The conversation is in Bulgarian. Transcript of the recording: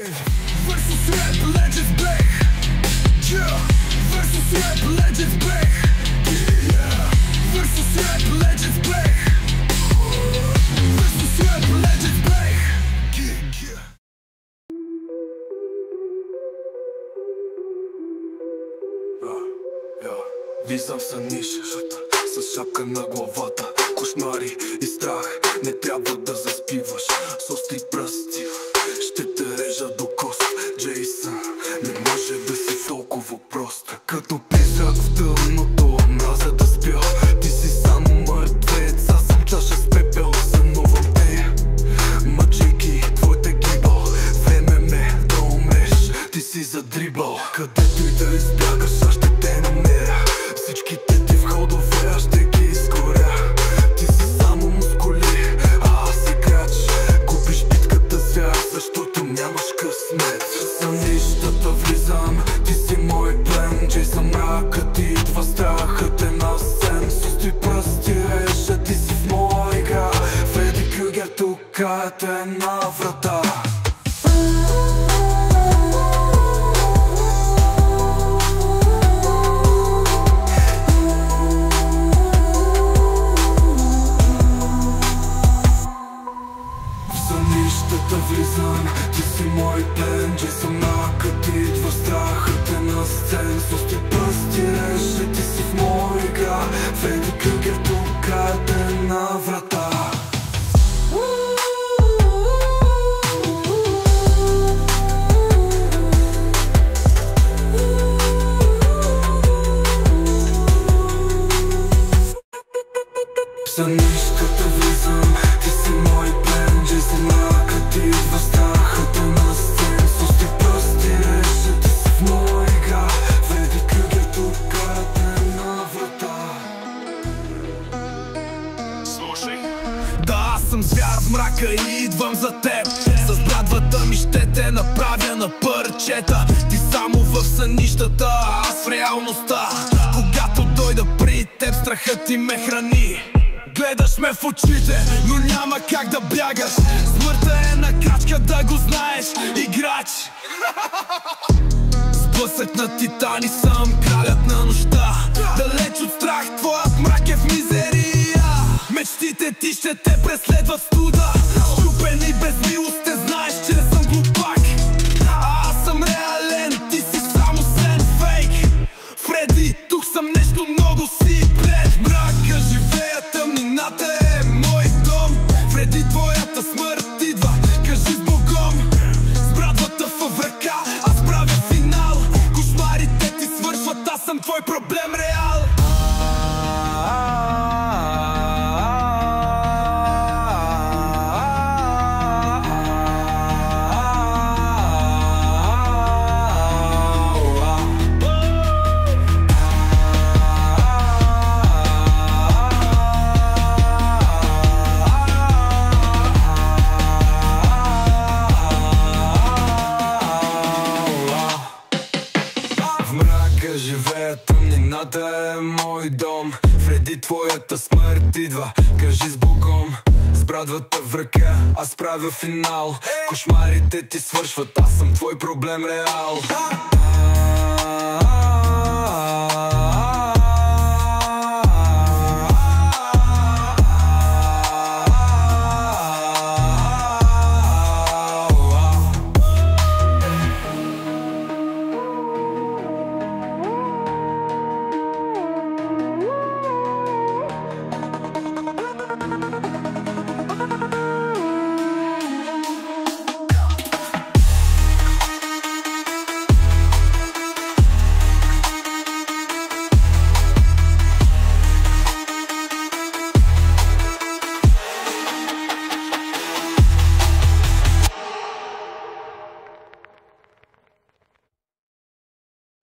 Versus Rap Legends Back. Yeah. Versus Rap Legends Back. Yeah. Versus Rap Legends Back. Versus Rap Legends Back. Yeah. Виждам съниш с шапка на главата, кошмари и страх. Не трябва да заспиваш с остри пръсти. Ще те режа до кост, Джейсън. Не може да си толкова прост. Като призрак в тъмното, мразя да спя. Ти си само мъртвец, аз съм чаша с пепел. Сънувам те, мъчейки твоята гибъл. Време ме да умреш, ти си задрибал. Където и да избягаш, аз ще те намеря. Всичките ти входове аз ще ги изгоря. Ти си само мускули, а аз играч. Губиш битката звяр, защото нямаш късмет. Сънищата влизам, ти си мой плен. Джейсън мракът идва, страхът е на сцен. С остри пръсти реша, ти си в моя игра. Фреди Крюгер, тук е една врата. Влизам, ти си мой плен. Джейсън мракът идва, страхът е на сцен. С остри пръсти реша, ти си в моя игра. Фреди Крюгер, тук е една врата. В сънищата влизам, ти си мой плен. Джейсън мракът идва, страхът е на сцен. С остри пръсти реша, ти си в моя игра. Фреди Крюгер, тук е една врата. Слушай. Да, аз съм звяр в мрака и идвам за теб. С брадвата ми ще те направя на парчета. Ти само в сънищата, аз в реалността. Когато дойда при теб, страхът ти ме храни. Гледаш ме в очите, но няма как да бягаш. Смъртта е на крачка, да го знаеш, играч. Сблъсък на титани съм, кралят на нощта. Далеч от страх, твоят мрак е в мизерия. Мечтите ти ще те преследват студа. Щупен и безмилостен, знаеш, че съм глупак. А аз съм реален, ти си само сен фейк. Фреди, тук съм нещо много си блед. Мрака живея, тъмнината е мой дом. Фреди, твоята смърт идва, кажи с Богом. С брадвата в ръка, аз правя финал. Кошмарите ти свършват, аз съм твой проблем реал. Живея, тъмнината е мой дом. Фреди, твоята смърт идва, кажи с Богом. С брадвата в ръка, аз правя финал. Кошмарите ти свършват, аз съм твой проблем реал.